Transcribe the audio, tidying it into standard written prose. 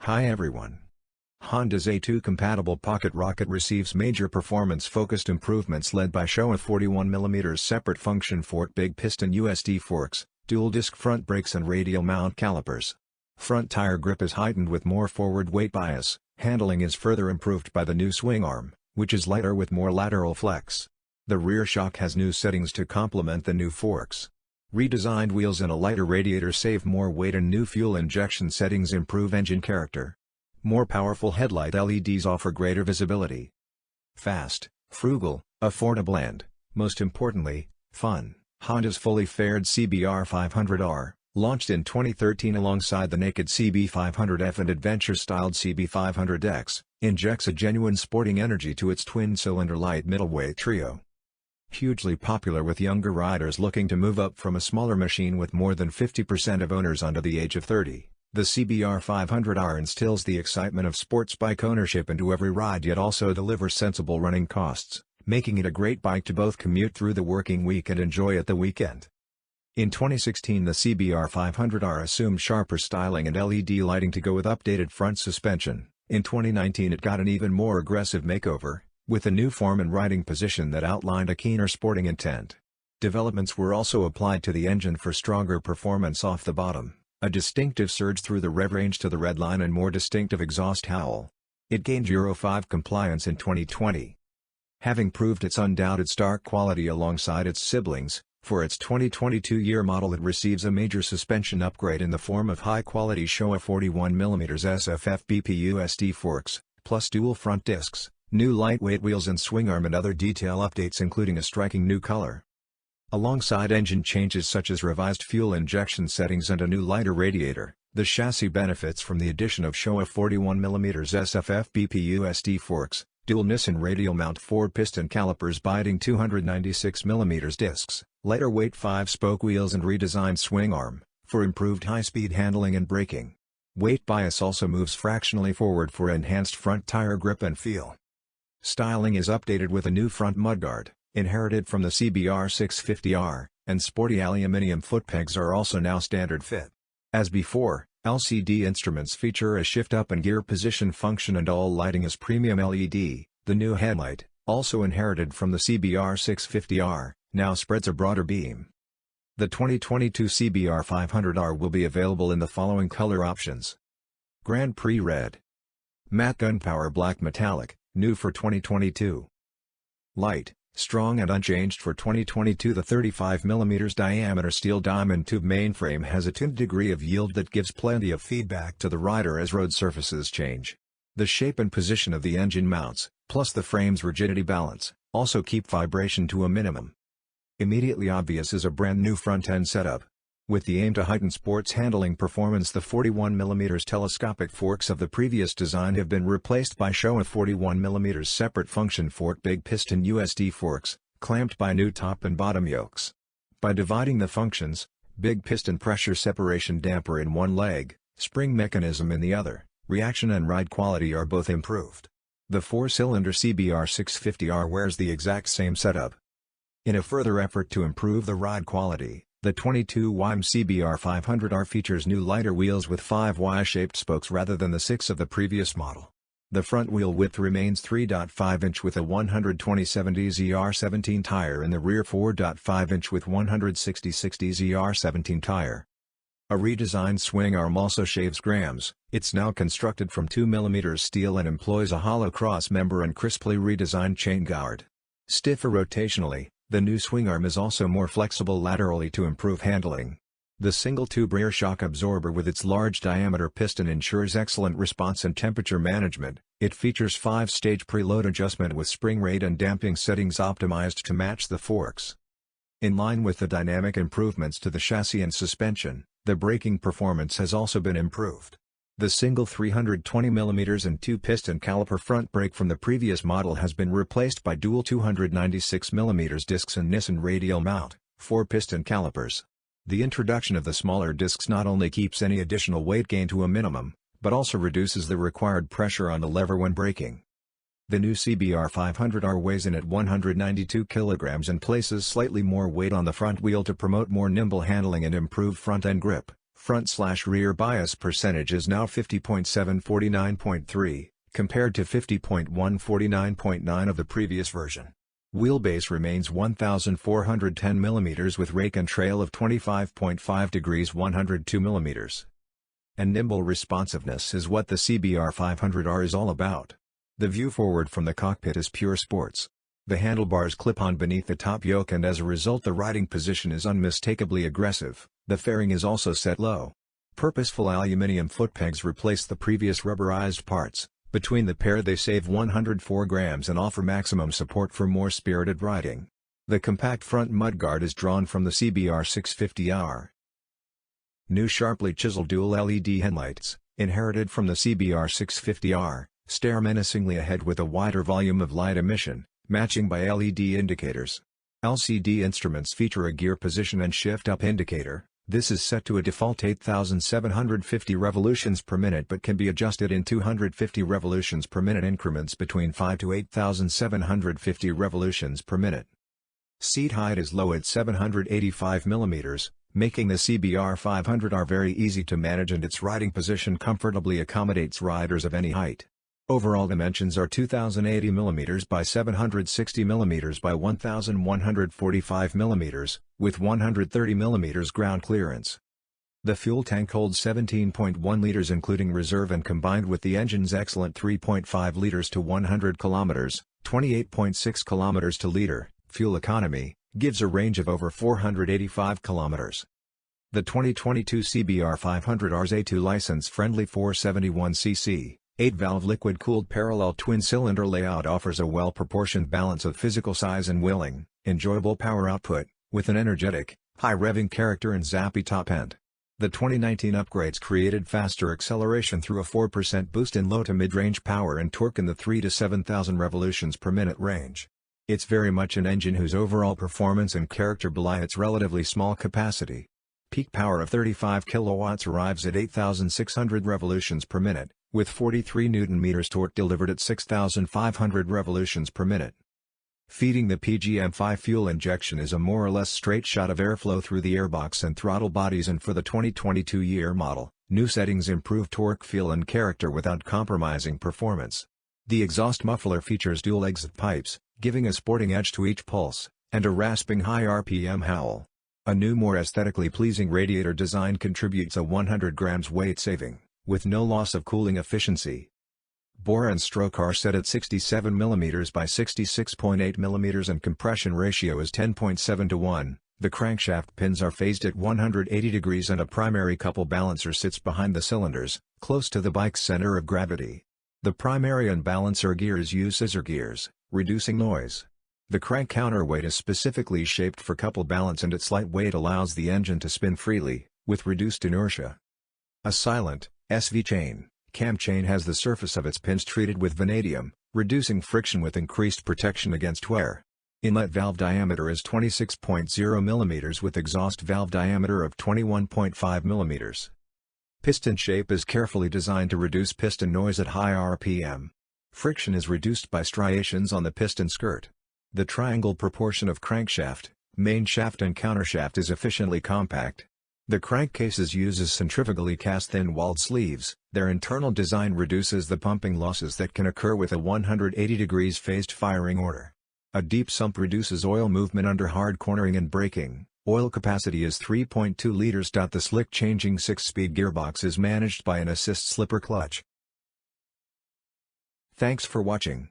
Hi everyone. Honda's A2-compatible pocket rocket receives major performance-focused improvements led by Showa 41mm separate function fork big piston USD forks, dual-disc front brakes and radial-mount calipers. Front tire grip is heightened with more forward weight bias. Handling is further improved by the new swingarm, which is lighter with more lateral flex. The rear shock has new settings to complement the new forks. Redesigned wheels and a lighter radiator save more weight, and new fuel injection settings improve engine character. More powerful headlight LEDs offer greater visibility. Fast, frugal, affordable and, most importantly, fun. Honda's fully faired CBR500R, launched in 2013 alongside the naked CB500F and adventure-styled CB500X, injects a genuine sporting energy to its twin-cylinder light middleweight trio. Hugely popular with younger riders looking to move up from a smaller machine, with more than 50% of owners under the age of 30, the CBR500R instills the excitement of sports bike ownership into every ride, yet also delivers sensible running costs, making it a great bike to both commute through the working week and enjoy at the weekend. In 2016, the CBR500R assumed sharper styling and LED lighting to go with updated front suspension. In 2019 it got an even more aggressive makeover, with a new form and riding position that outlined a keener sporting intent. Developments were also applied to the engine for stronger performance off the bottom, a distinctive surge through the rev range to the red line, and more distinctive exhaust howl. It gained Euro 5 compliance in 2020. Having proved its undoubted stock quality alongside its siblings, for its 2022 year model it receives a major suspension upgrade in the form of high-quality Showa 41mm SFF-BP USD forks, plus dual front discs, new lightweight wheels and swingarm, and other detail updates including a striking new color. Alongside engine changes such as revised fuel injection settings and a new lighter radiator, the chassis benefits from the addition of Showa 41mm SFF-BP USD forks, dual Nissan radial-mount Ford piston calipers biting 296mm discs, lighter weight 5-spoke wheels and redesigned swingarm, for improved high-speed handling and braking. Weight bias also moves fractionally forward for enhanced front tire grip and feel. Styling is updated with a new front mudguard, inherited from the CBR650R, and sporty aluminium foot pegs are also now standard fit. As before, LCD instruments feature a shift-up and gear position function, and all lighting is premium LED. The new headlight, also inherited from the CBR650R, now spreads a broader beam. The 2022 CBR500R will be available in the following color options: Grand Prix Red, Matte Gunpowder Black Metallic, new for 2022. Light, strong and unchanged for 2022. The 35mm diameter steel diamond tube mainframe has a tuned degree of yield that gives plenty of feedback to the rider as road surfaces change. The shape and position of the engine mounts, plus the frame's rigidity balance, also keep vibration to a minimum. Immediately obvious is a brand new front-end setup. With the aim to heighten sports handling performance, the 41mm telescopic forks of the previous design have been replaced by Showa 41mm separate function fork big piston USD forks, clamped by new top and bottom yokes. By dividing the functions, big piston pressure separation damper in one leg, spring mechanism in the other, reaction and ride quality are both improved. The 4-cylinder CBR650R wears the exact same setup. In a further effort to improve the ride quality, the 22mm CBR500R features new lighter wheels with 5 Y-shaped spokes rather than the 6 of the previous model. The front wheel width remains 3.5 inch with a 120/70 ZR17 tire and the rear 4.5 inch with 160/60 ZR17 tire. A redesigned swingarm also shaves grams. It's now constructed from 2mm steel and employs a hollow cross member and crisply redesigned chain guard. Stiffer rotationally, the new swingarm is also more flexible laterally to improve handling. The single-tube rear shock absorber with its large diameter piston ensures excellent response and temperature management. It features 5-stage preload adjustment with spring rate and damping settings optimized to match the forks. In line with the dynamic improvements to the chassis and suspension, the braking performance has also been improved. The single 320mm and 2-piston caliper front brake from the previous model has been replaced by dual 296mm discs and Nissan radial-mount, 4-piston calipers. The introduction of the smaller discs not only keeps any additional weight gain to a minimum, but also reduces the required pressure on the lever when braking. The new CBR500R weighs in at 192 kg and places slightly more weight on the front wheel to promote more nimble handling and improve front-end grip. Front/rear bias percentage is now 50.7-49.3, compared to 50.1-49.9 of the previous version. Wheelbase remains 1,410 mm with rake and trail of 25.5 degrees 102 mm. And nimble responsiveness is what the CBR500R is all about. The view forward from the cockpit is pure sports. The handlebars clip on beneath the top yoke, and as a result the riding position is unmistakably aggressive. The fairing is also set low. Purposeful aluminum foot pegs replace the previous rubberized parts. Between the pair they save 104 grams and offer maximum support for more spirited riding. The compact front mudguard is drawn from the CBR650R. New sharply chiseled dual LED headlights, inherited from the CBR650R, stare menacingly ahead with a wider volume of light emission, matching by LED indicators. LCD instruments feature a gear position and shift-up indicator. This is set to a default 8,750 revolutions per minute but can be adjusted in 250 revolutions per minute increments between 5 to 8,750 revolutions per minute. Seat height is low at 785 mm, making the CBR500R very easy to manage, and its riding position comfortably accommodates riders of any height. Overall dimensions are 2,080 mm by 760 mm by 1,145 mm, with 130 mm ground clearance. The fuel tank holds 17.1 liters including reserve, and combined with the engine's excellent 3.5 liters to 100 km, 28.6 km to liter, fuel economy, gives a range of over 485 km. The 2022 CBR500R's A2 license-friendly 471cc 8-valve liquid-cooled parallel twin-cylinder layout offers a well-proportioned balance of physical size and willing, enjoyable power output, with an energetic, high-revving character and zappy top end. The 2019 upgrades created faster acceleration through a 4% boost in low to mid-range power and torque in the 3 to 7,000 revolutions per minute range. It's very much an engine whose overall performance and character belie its relatively small capacity. Peak power of 35 kilowatts arrives at 8,600 revolutions per minute, with 43 Nm torque delivered at 6,500 revolutions per minute. Feeding the PGM-5 fuel injection is a more or less straight shot of airflow through the airbox and throttle bodies, and for the 2022 year model, new settings improve torque, feel and character without compromising performance. The exhaust muffler features dual exit pipes, giving a sporting edge to each pulse, and a rasping high RPM howl. A new, more aesthetically pleasing radiator design contributes a 100 grams weight saving, with no loss of cooling efficiency. Bore and stroke are set at 67 mm by 66.8 mm and compression ratio is 10.7 to 1. The crankshaft pins are phased at 180 degrees and a primary couple balancer sits behind the cylinders, close to the bike's center of gravity. The primary and balancer gears use scissor gears, reducing noise. The crank counterweight is specifically shaped for couple balance, and its light weight allows the engine to spin freely, with reduced inertia. A silent, SV cam chain has the surface of its pins treated with vanadium, reducing friction with increased protection against wear. Inlet valve diameter is 26.0 mm with exhaust valve diameter of 21.5 mm. Piston shape is carefully designed to reduce piston noise at high RPM. Friction is reduced by striations on the piston skirt. The triangle proportion of crankshaft, main shaft and countershaft is efficiently compact. The crankcases uses centrifugally cast thin-walled sleeves. Their internal design reduces the pumping losses that can occur with a 180 degrees phased firing order. A deep sump reduces oil movement under hard cornering and braking. Oil capacity is 3.2 liters. The slick-changing 6-speed gearbox is managed by an assist slipper clutch. Thanks for watching.